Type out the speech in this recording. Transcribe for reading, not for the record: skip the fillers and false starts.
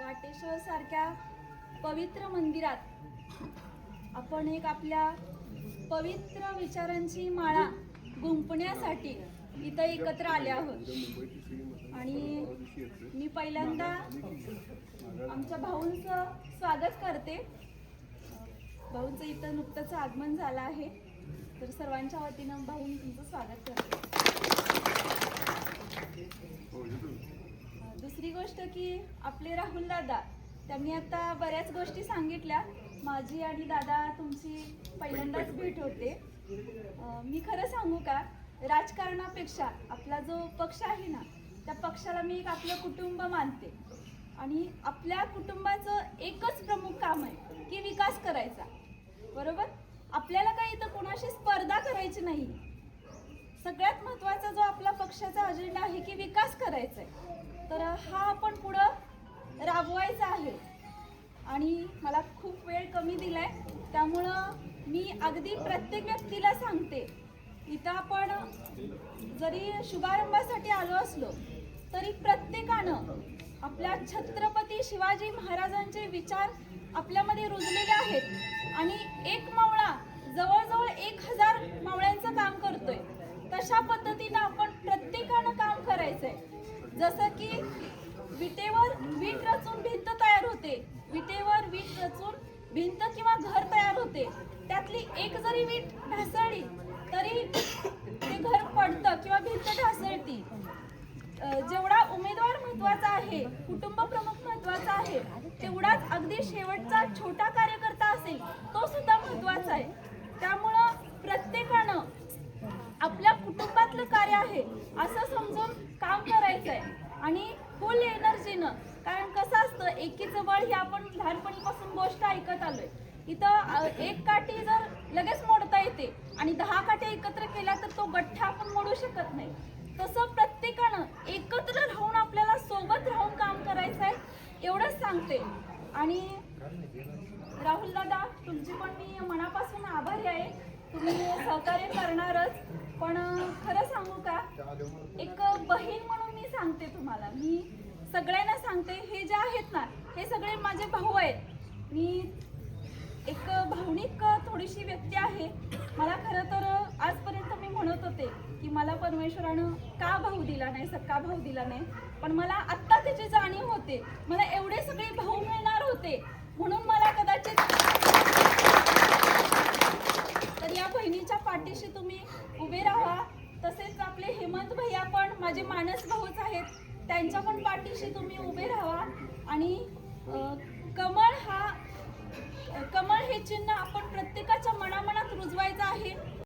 वाटेश्वर सारख्या पवित्र मंदिरात आपण एक आपल्या पवित्र विचारांची माळा गुंफण्यासाठी इथं एकत्र आले आहोत। आणि मी पहिल्यांदा आमच्या भाऊंचं स्वागत करते। भाऊंचं इथं नुकतंच आगमन झालं आहे, तर सर्वांच्या वतीनं भाऊं तुमचं स्वागत करते। दुसरी गोष्ट की आपले राहुल दादा त्यांनी आता बऱ्याच गोष्टी सांगितल्या। माझी आणि दादा तुमची पहिल्यांदाच भेट होते। मी खरं सांगू का, राजकारणापेक्षा आपला जो पक्ष आहे ना, त्या पक्षाला मी एक आपलं कुटुंब मानते। आणि आपल्या कुटुंबाचं एकच प्रमुख काम आहे की विकास करायचा, बरोबर। आपल्याला काही इथं कोणाशी स्पर्धा करायची नाही। सगळ्यात महत्त्वाचा जो आपला पक्षाचा अजेंडा आहे की विकास करायचा आहे, तर हा आपण पुढं राबवायचा आहे। आणि मला खूप वेळ कमी दिलाय, त्यामुळं मी अगदी प्रत्येक व्यक्तीला सांगते, इथं आपण जरी शुभारंभासाठी आलो असलो तरी प्रत्येकानं आपल्या छत्रपती शिवाजी महाराजांचे विचार आपल्यामध्ये रुजलेले आहेत। आणि एक मावळा जवळजवळ 1000 मावळ्यांचं काम करतोय। तशा पद्धतीनं आपण प्रत्येकानं काम करायचंय। जसं की विटेवर वीट रचून भिंत तयार होते, विटेवर वीट रचून भिंत किंवा घर तयार होते। त्यातली एक जरी वीट ढासळली तरी ते घर पडतं किंवा भिंत ढासळती। जेवढा उमेदवार महत्त्वाचा आहे, कुटुंब प्रमुख महत्त्वाचा आहे, तेवढाच अगदी शेवटचा छोटा कार्यकर्ता असेल तो सुद्धा महत्त्वाचा आहे। त्यामुळं प्रत्येकानं आपल्या कुटुंबातलं कार्य आहे असं समजून काम करायचं आहे आणि फुल एनर्जीनं। कारण कसं असतं, एकीचं बळ ही आपण लहानपणीपासून गोष्ट ऐकत आलोय। इथं एक काठी जर लगेच मोडता येते आणि 10 काठी एकत्र केल्या तर तो गठ्ठा आपण मोडू शकत नाही। तसं प्रत्येकानं एकत्र राहून आपल्याला सोबत राहून काम करायचं आहे, एवढंच सांगते। आणि राहुल दादा तुमची पण मी मनापासून आभारी आहे, तुम्ही सहकार्य करणारच। पण खरं सांगू का, एक बहीण म्हणून मी सांगते तुम्हाला, मी सगळ्यांना सांगते, हे जे आहेत ना हे सगळे माझे भाऊ आहेत। मी एक भावनिक थोडीशी व्यक्ती आहे। मला खरं तर आजपर्यंत मी म्हणत होते की मला परमेश्वरानं का भाऊ दिला नाही, सक्का भाऊ दिला नाही, पण मला आत्ता त्याची जाणीव होते। मला एवढे सगळे भाऊ मिळणार होते म्हणून मला कदाचित, तर या बहिणीच्या पाठीशी तुम्ही उभे राहा। तसेच आपले हेमंत भैया पण माझे मानस भाऊच आहेत, त्यांच्या पण पाठीशी तुम्ही उभे राहा। आणि कमळ हे चिन्ह